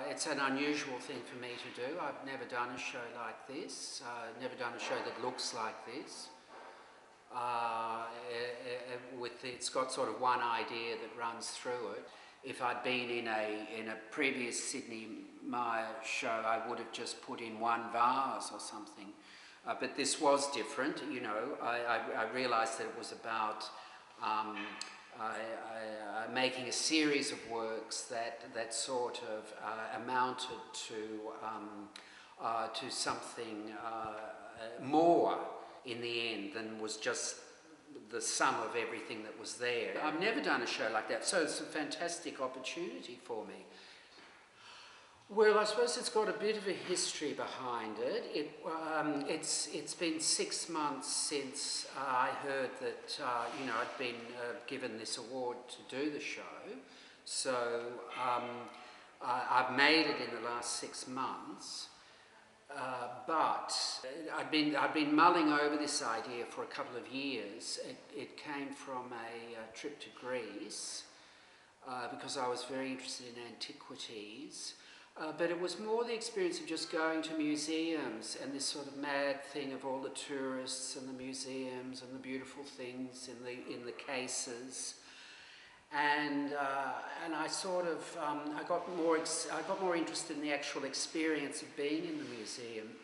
It's an unusual thing for me to do. I've never done a show like this, never done a show that looks like this. It's got sort of one idea that runs through it. If I'd been in a previous Sidney Myer show, I would have just put in one vase or something. But this was different, you know. I realised that it was about making a series of works that sort of amounted to something more in the end than was just the sum of everything that was there. I've never done a show like that, so it's a fantastic opportunity for me. Well, I suppose it's got a bit of a history behind it. It's been 6 months since I heard that I'd been given this award to do the show. So I've made it in the last 6 months. But I've been mulling over this idea for a couple of years. It came from a trip to Greece because I was very interested in antiquities. But it was more the experience of just going to museums and this sort of mad thing of all the tourists and the museums and the beautiful things in the cases. And I sort of I got more interested in the actual experience of being in the museum.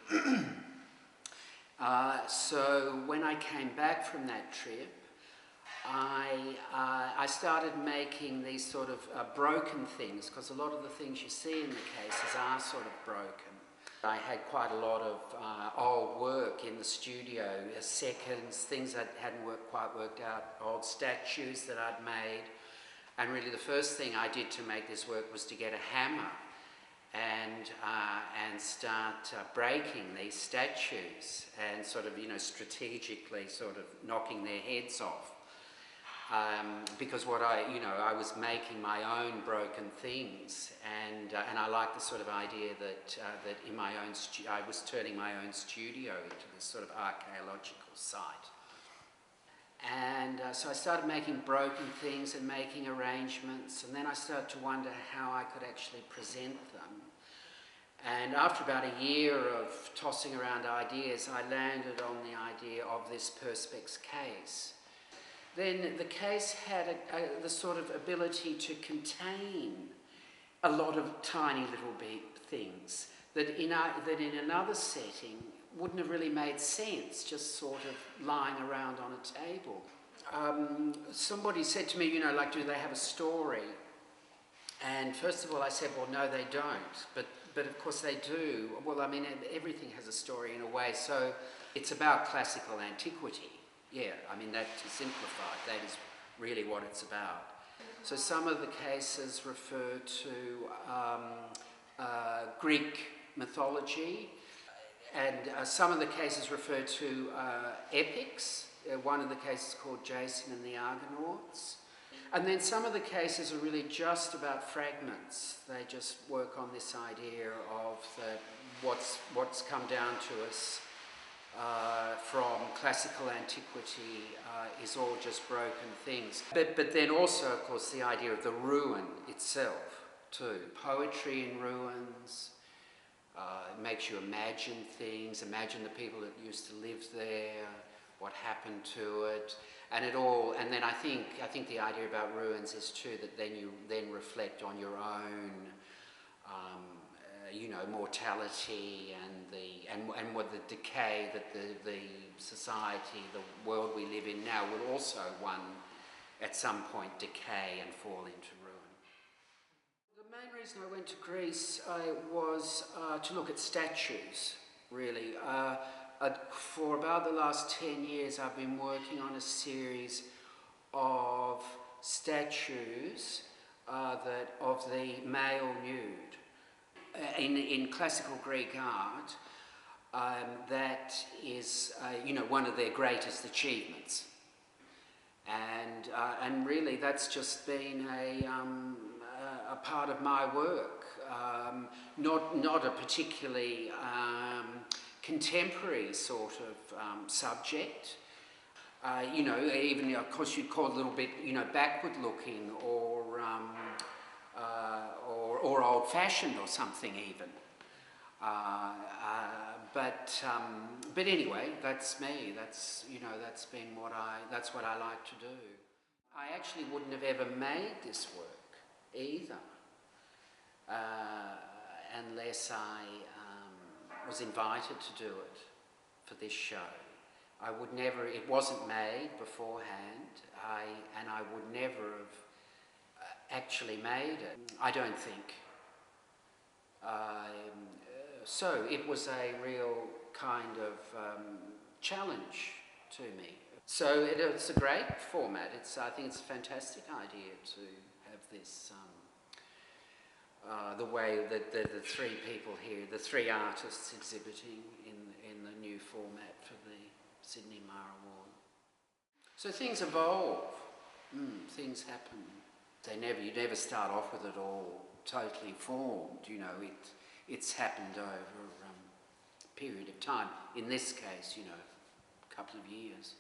So when I came back from that trip, I started making these sort of broken things, because a lot of the things you see in the cases are sort of broken. I had quite a lot of old work in the studio, seconds, things that hadn't quite worked out, old statues that I'd made. And really the first thing I did to make this work was to get a hammer and start breaking these statues and sort of, strategically sort of knocking their heads off. Because I was making my own broken things, and I like the sort of idea that in my own I was turning my own studio into this sort of archaeological site. And so I started making broken things and making arrangements, and then I started to wonder how I could actually present them. And after about a year of tossing around ideas, I landed on the idea of this Perspex case. Then the case had the sort of ability to contain a lot of tiny little things that in another setting wouldn't have really made sense, just sort of lying around on a table. Somebody said to me, do they have a story? And first of all I said, well, no, they don't, but of course they do. Well, I mean, everything has a story in a way, so it's about classical antiquity. Yeah, I mean, that to simplify, that is really what it's about. So some of the cases refer to Greek mythology, and some of the cases refer to epics. One of the cases called Jason and the Argonauts. And then some of the cases are really just about fragments. They just work on this idea of what's come down to us from classical antiquity is all just broken things. But then also, of course, the idea of the ruin itself too. Poetry in ruins. It makes you imagine things, imagine the people that used to live there, what happened to it, and then I think the idea about ruins is too that then you reflect on your own mortality and what the decay that the society, the world we live in now will also at some point decay and fall into ruin. The main reason I went to Greece was to look at statues, really. For about the last 10 years I've been working on a series of statues of the male nude. In classical Greek art, that is one of their greatest achievements. And really that's just been a part of my work, not a particularly contemporary sort of subject. Even of course you'd call it a little bit backward looking or or old-fashioned or something even. But anyway, that's me. That's, you know, that's what I like to do. I actually wouldn't have ever made this work either, unless I was invited to do it for this show. I would never, it wasn't made beforehand, and I would never have actually made it, I don't think. So it was a real kind of challenge to me. So it's a great format. I think it's a fantastic idea to have this, the way that the three people here, the three artists exhibiting in the new format for the Sydney Mar Award. So things evolve, things happen. You never start off with it all totally formed, you know, it's happened over a period of time. In this case, you know, a couple of years.